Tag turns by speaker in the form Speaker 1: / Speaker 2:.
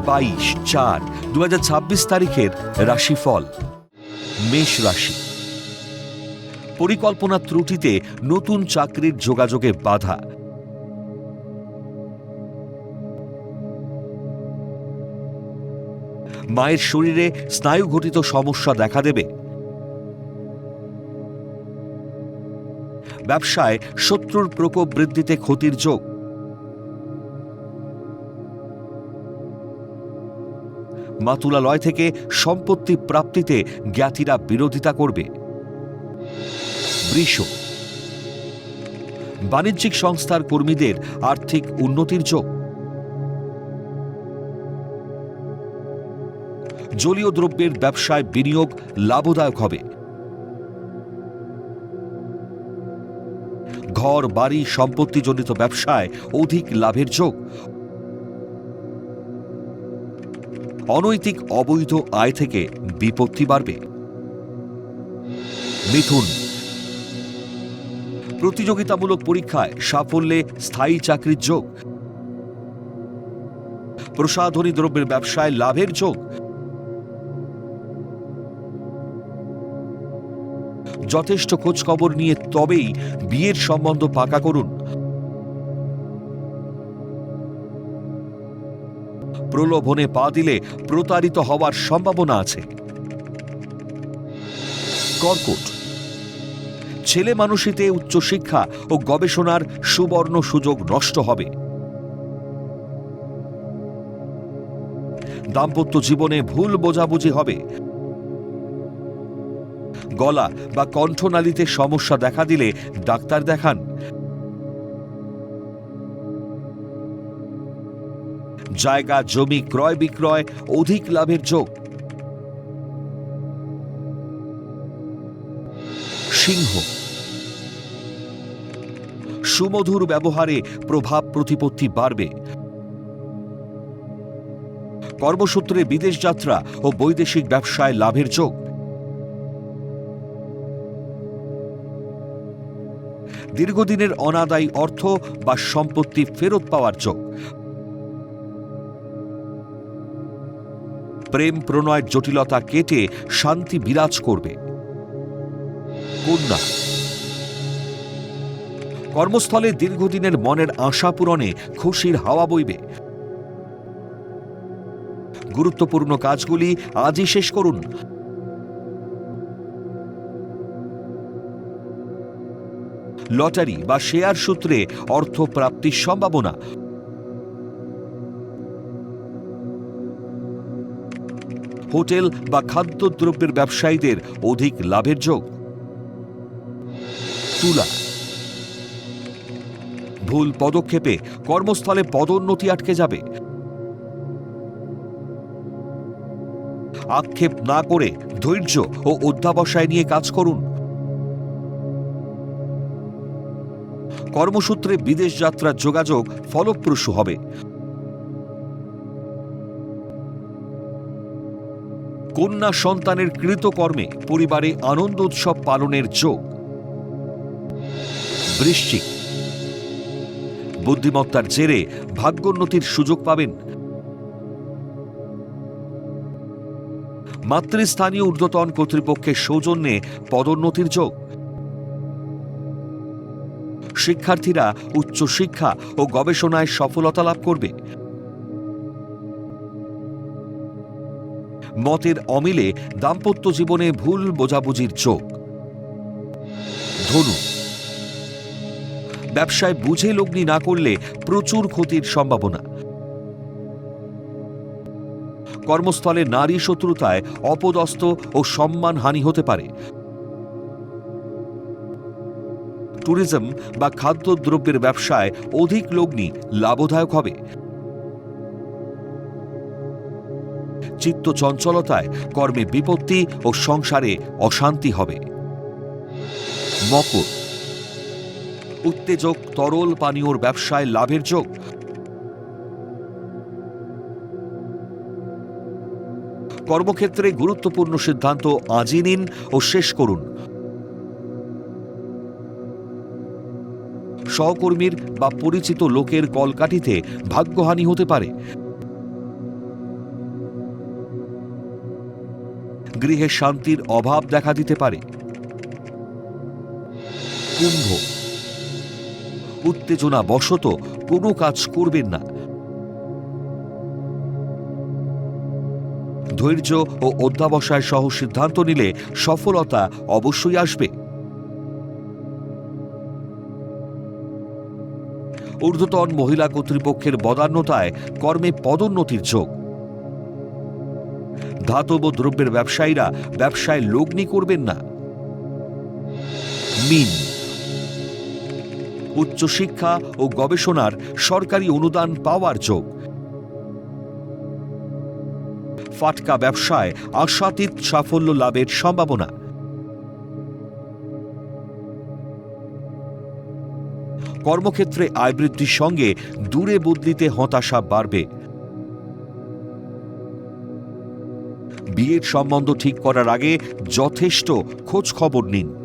Speaker 1: 22/4/2026 তারিখের রাশিফল। মেষ রাশি। পরিকল্পনা ত্রুটিতে নতুন চাকরির যোগাযোগে বাধা। মায়ের শরীরে স্নায়ুঘটিত সমস্যা দেখা দেবে। ব্যবসায় শত্রুর প্রকোপ বৃদ্ধিতে ক্ষতির যোগ। মাতুলালয় থেকে সম্পত্তি প্রাপ্তিতে জ্ঞাতিরা বিরোধিতা করবে। বৃষ। বাণিজ্যিক সংস্থার কর্মীদের আর্থিক উন্নতির যোগ। জলীয় দ্রব্যের ব্যবসায় বিনিয়োগ লাভদায়ক হবে। ঘর বাড়ি সম্পত্তিজনিত ব্যবসায় অধিক লাভের যোগ। অনৈতিক অবৈধ আয় থেকে বিপত্তি বাড়বে। মিথুন। প্রতিযোগিতামূলক পরীক্ষায় সাফল্যে স্থায়ী চাকরির যোগ। প্রসাধনী দ্রব্যের ব্যবসায় লাভের যোগ। যথেষ্ট খোঁজখবর নিয়ে তবেই বিয়ের সম্বন্ধ পাকা করুন। প্রলোভনে পা দিলে প্রতারিত হওয়ার সম্ভাবনা আছে। কর্কট। ছেলে মানুষিতে উচ্চশিক্ষা ও গবেষণার সুবর্ণ সুযোগ নষ্ট হবে। দাম্পত্য জীবনে ভুল বোঝাবুঝি হবে। গলা বা কণ্ঠনালীতে সমস্যা দেখা দিলে ডাক্তার দেখান। জায়গা জমি ক্রয় বিক্রয় অধিক লাভের যোগ। সিংহ। সুমধুর ব্যবহারে প্রভাব প্রতিপত্তি বাড়বে। কর্মসূত্রে বিদেশ যাত্রা ও বৈদেশিক ব্যবসায় লাভের যোগ। দীর্ঘদিনের অনাদায়ী অর্থ বা সম্পত্তি ফেরত পাওয়ার যোগ। প্রেম প্রণয়ের জটিলতা কেটে শান্তি বিরাজ করবে। কন্যা। কর্মস্থলে দীর্ঘদিনের মনের আশা পূরণে খুশির হাওয়া বইবে। গুরুত্বপূর্ণ কাজগুলি আজই শেষ করুন। লটারি বা শেয়ার সূত্রে অর্থ প্রাপ্তির সম্ভাবনা। হোটেল বা খাদ্যদ্রব্যের ব্যবসায়ীদের অধিক লাভের যোগ। তুলা। ভুল পদক্ষেপে কর্মস্থলে পদোন্নতি আটকে যাবে। আক্ষেপ না করে ধৈর্য ও অধ্যাবসায় নিয়ে কাজ করুন। কর্মসূত্রে বিদেশ যাত্রার যোগাযোগ ফলপ্রসূ হবে। কন্যা সন্তানের কৃতকর্মে পরিবারে আনন্দ উৎসব পালনের যোগ। বৃশ্চিক। বুদ্ধিমত্তার জেরে ভাগ্যোন্নতির সুযোগ পাবেন। মাতৃস্থানীয় ঊর্ধ্বতন কর্তৃপক্ষের সৌজন্যে পদোন্নতির যোগ। শিক্ষার্থীরা উচ্চশিক্ষা ও গবেষণায় সফলতা লাভ করবে। মতের অমিলে দাম্পত্য জীবনে ভুল বোঝাবুঝির যোগ। ধনু। ব্যবসায় বুঝে লগ্নি না করলে প্রচুর ক্ষতির সম্ভাবনা। কর্মস্থলে নারী শত্রুতায় অপদস্থ ও সম্মানহানি হতে পারে। ট্যুরিজম বা খাদ্যদ্রব্যের ব্যবসায় অধিক লগ্নি লাভদায়ক হবে। চিত্ত চঞ্চলতায় কর্মে বিপত্তি ও সংসারে অশান্তি হবে। মকর। উত্তেজক তরল পানীয়র ব্যবসায় লাভের যোগ। কর্মক্ষেত্রে গুরুত্বপূর্ণ সিদ্ধান্ত আজই নিন ও শেষ করুন। সহকর্মীর বা পরিচিত লোকের কলকাঠিতে ভাগ্যহানি হতে পারে। গৃহে শান্তির অভাব দেখা দিতে পারে। কুম্ভ, উত্তেজনা বশত কোনো কাজ করবেন না। ধৈর্য ও অধ্যাবসায় সহ সিদ্ধান্ত নিলে সফলতা অবশ্যই আসবে। ঊর্ধ্বতন মহিলা কর্তৃপক্ষের বদান্যতায় কর্মে পদোন্নতির যোগ। ধাতব দ্রব্যের ব্যবসায়ীরা ব্যবসায় লগ্নি করবেন না। মীন, উচ্চশিক্ষা ও গবেষণার সরকারি অনুদান পাওয়ার যোগ। ফাটকা ব্যবসায় আশাতীত সাফল্য লাভের সম্ভাবনা। কর্মক্ষেত্রে আয় বৃদ্ধির সঙ্গে দূরে বদলিতে হতাশা বাড়বে। বিয়ের সম্বন্ধ ঠিক করার আগে যথেষ্ট খোঁজ খবর নিন।